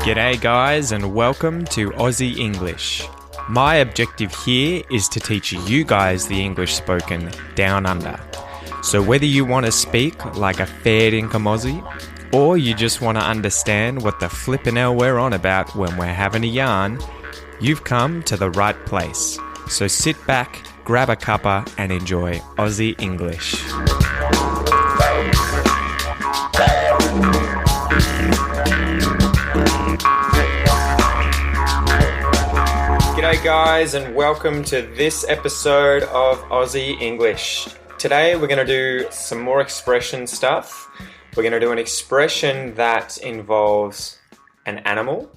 G'day guys and welcome to Aussie English. My objective here is to teach you guys the English spoken down under. So whether you want to speak like a fair dinkum Aussie or you just want to understand what the flippin' hell we're on about when we're having a yarn, you've come to the right place. So sit back, grab a cuppa and enjoy Aussie English. G'day guys and welcome to this episode of Aussie English. Today we're going to do some more expression stuff. We're going to do an expression that involves an animal.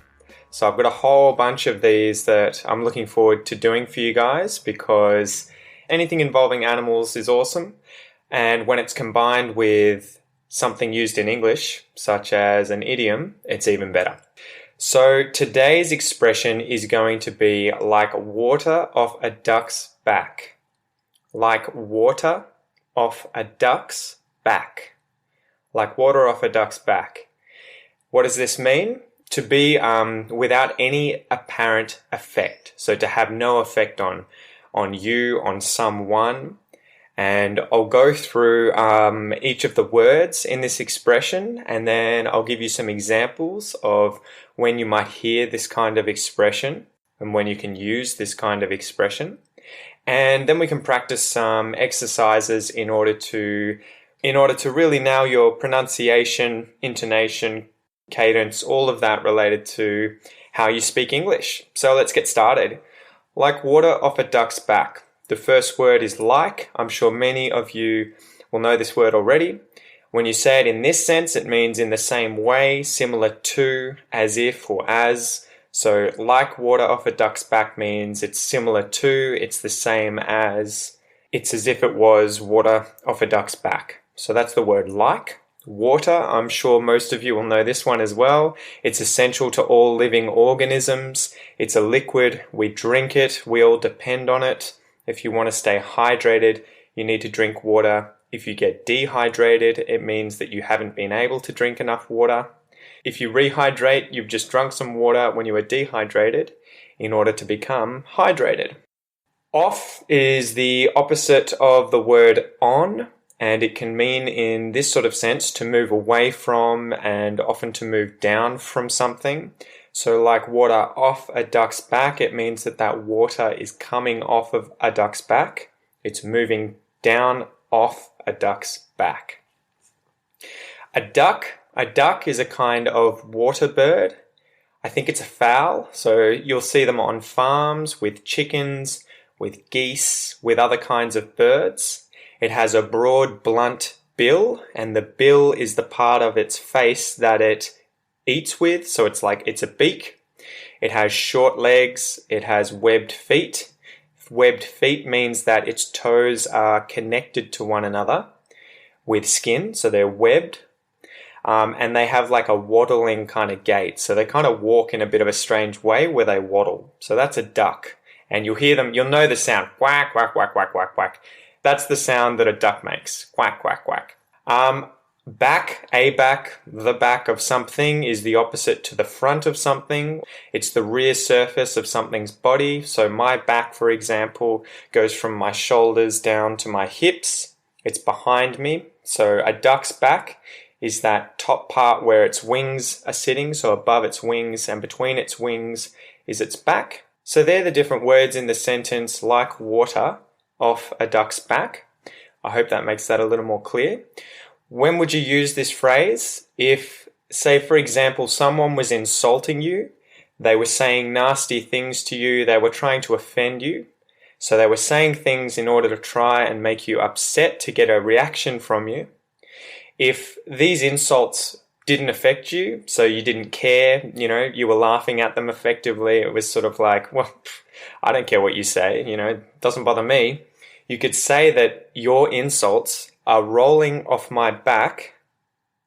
So I've got a whole bunch of these that I'm looking forward to doing for you guys because anything involving animals is awesome. And when it's combined with something used in English, such as an idiom, it's even better. So today's expression is going to be like water off a duck's back. Like water off a duck's back. Like water off a duck's back. What does this mean? To be without any apparent effect. So to have no effect on you, on someone. And I'll go through each of the words in this expression and then I'll give you some examples of when you might hear this kind of expression and when you can use this kind of expression. And then we can practice some exercises in order to really nail your pronunciation, intonation, cadence, all of that related to how you speak English. So let's get started. Like water off a duck's back. The first word is like. I'm sure many of you will know this word already. When you say it in this sense, it means in the same way, similar to, as if, or as. So like water off a duck's back means it's similar to, it's the same as, it's as if it was water off a duck's back. So that's the word like. Water, I'm sure most of you will know this one as well. It's essential to all living organisms. It's a liquid. We drink it. We all depend on it. If you want to stay hydrated, you need to drink water. If you get dehydrated, it means that you haven't been able to drink enough water. If you rehydrate, you've just drunk some water when you were dehydrated in order to become hydrated. Off is the opposite of the word on, and it can mean in this sort of sense to move away from and often to move down from something. So like water off a duck's back, it means that that water is coming off of a duck's back. It's moving down off a duck's back. A duck is a kind of water bird. I think it's a fowl. So you'll see them on farms with chickens, with geese, with other kinds of birds. It has a broad, blunt bill, and the bill is the part of its face that it eats with, so it's a beak. It has short legs, it has webbed feet. Webbed feet means that its toes are connected to one another with skin, so they're webbed. And they have like a waddling kind of gait, so they kind of walk in a bit of a strange way where they waddle. So that's a duck. And you'll hear them, you'll know the sound, quack, quack, quack, quack, quack, quack. That's the sound that a duck makes, quack, quack, quack. Back, the back of something is the opposite to the front of something. It's the rear surface of something's body. So my back, for example, goes from my shoulders down to my hips. It's behind me. So a duck's back is that top part where its wings are sitting. So above its wings and between its wings is its back. So they're the different words in the sentence like water off a duck's back. I hope that makes that a little more clear. When would you use this phrase? If, say, for example, someone was insulting you, they were saying nasty things to you, they were trying to offend you. So they were saying things in order to try and make you upset to get a reaction from you. If these insults didn't affect you, so you didn't care, you were laughing at them effectively, it was sort of like, well, I don't care what you say, it doesn't bother me. You could say that your insults are rolling off my back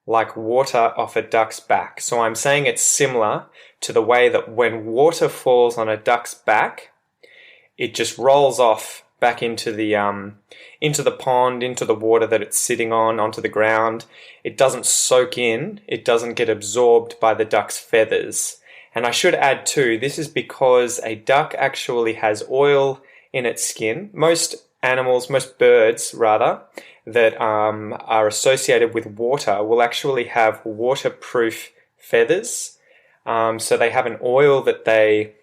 like water off a duck's back. So I'm saying it's similar to the way that when water falls on a duck's back, it just rolls off back into the pond, into the water that it's sitting on, onto the ground. It doesn't soak in, it doesn't get absorbed by the duck's feathers, And I should add too, this is because a duck actually has oil in its skin. Most animals, most birds rather, that are associated with water will actually have waterproof feathers. So they have an oil that they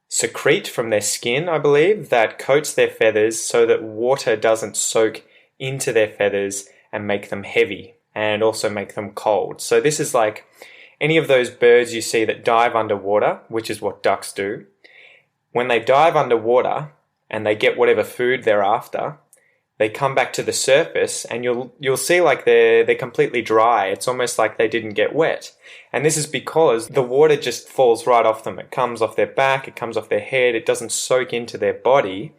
secrete from their skin, I believe, that coats their feathers so that water doesn't soak into their feathers and make them heavy and also make them cold. So this is like any of those birds you see that dive underwater, which is what ducks do. When they dive underwater and they get whatever food they're after, they come back to the surface and you'll see like they're completely dry. It's almost like they didn't get wet. And this is because the water just falls right off them. It comes off their back, it comes off their head, it doesn't soak into their body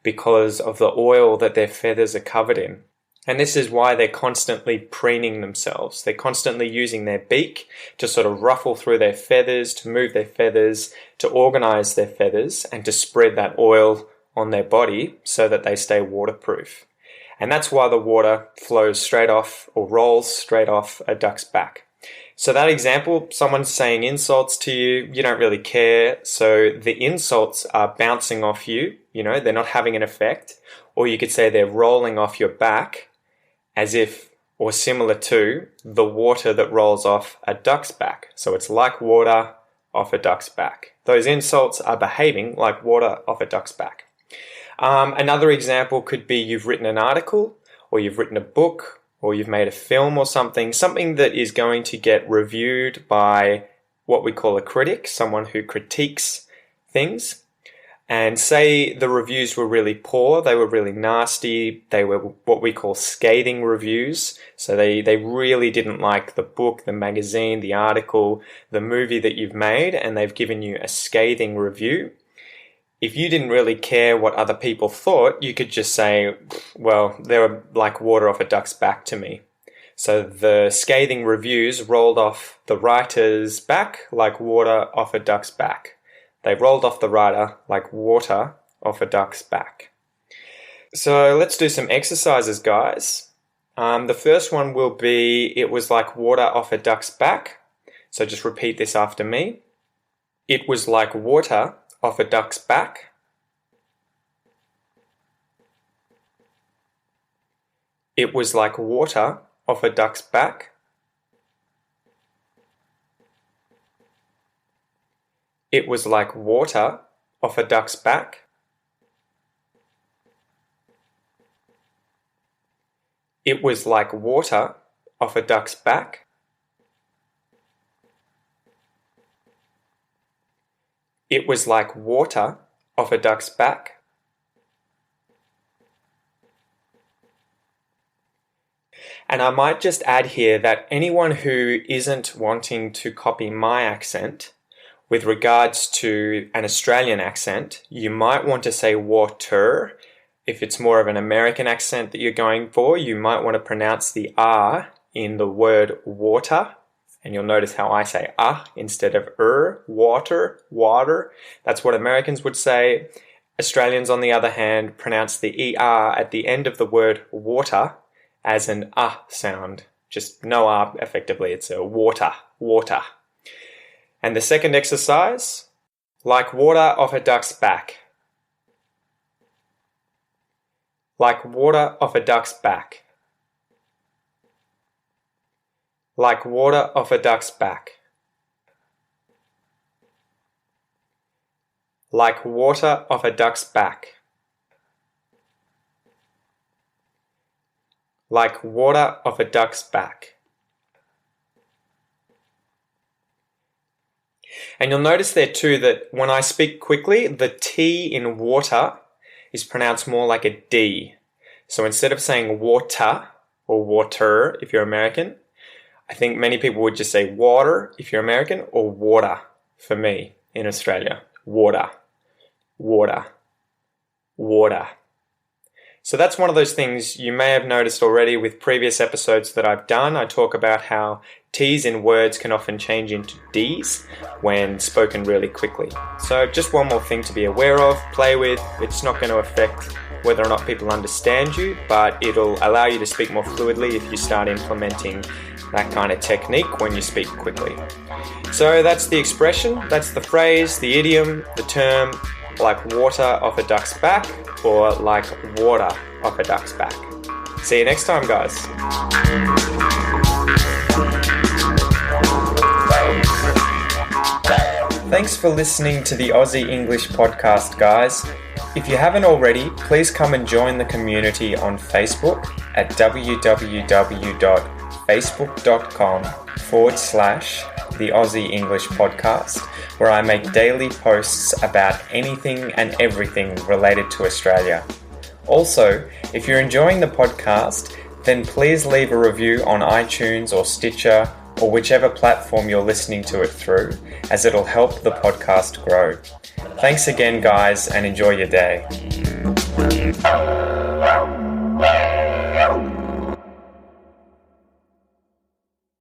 because of the oil that their feathers are covered in. And this is why they're constantly preening themselves. They're constantly using their beak to sort of ruffle through their feathers, to move their feathers, to organize their feathers, and to spread that oil on their body so that they stay waterproof. And that's why the water flows straight off or rolls straight off a duck's back. So that example, someone's saying insults to you, you don't really care. So the insults are bouncing off you, they're not having an effect. Or you could say they're rolling off your back as if, or similar to, the water that rolls off a duck's back. So it's like water off a duck's back. Those insults are behaving like water off a duck's back. Another example could be you've written an article, or you've written a book, or you've made a film or something that is going to get reviewed by what we call a critic, someone who critiques things. And say the reviews were really poor, they were really nasty, they were what we call scathing reviews. So they really didn't like the book, the magazine, the article, the movie that you've made, and they've given you a scathing review. If you didn't really care what other people thought, you could just say, well, they were like water off a duck's back to me. So the scathing reviews rolled off the writer's back like water off a duck's back. They rolled off the writer like water off a duck's back. So let's do some exercises, guys. The first one will be, it was like water off a duck's back. So just repeat this after me. It was like water off a duck's back. It was like water off a duck's back. It was like water off a duck's back. It was like water off a duck's back. It was like water off a duck's back. And I might just add here that anyone who isn't wanting to copy my accent, with regards to an Australian accent, you might want to say water. If it's more of an American accent that you're going for, you might want to pronounce the R in the word water. And you'll notice how I say instead of water, water. That's what Americans would say. Australians, on the other hand, pronounce the ER at the end of the word water as an sound. Just no R effectively. It's a water, water. And the second exercise, like water off a duck's back. Like water off a duck's back. Like water off a duck's back. Like water off a duck's back. Like water off a duck's back. And you'll notice there too that when I speak quickly, the T in water is pronounced more like a D. So instead of saying water or water if you're American, I think many people would just say water if you're American, or water for me in Australia. Water, water, water. So that's one of those things you may have noticed already with previous episodes that I've done. I talk about how T's in words can often change into D's when spoken really quickly. So just one more thing to be aware of, play with. It's not going to affect whether or not people understand you, but it'll allow you to speak more fluidly if you start implementing that kind of technique when you speak quickly. So that's the expression, that's the phrase, the idiom, the term, like water off a duck's back, or like water off a duck's back. See you next time, guys. Thanks for listening to the Aussie English podcast, guys. If you haven't already, please come and join the community on Facebook at www.facebook.com/the Aussie English podcast, where I make daily posts about anything and everything related to Australia. Also, if you're enjoying the podcast, then please leave a review on iTunes or Stitcher or whichever platform you're listening to it through, as it'll help the podcast grow. Thanks again, guys, and enjoy your day.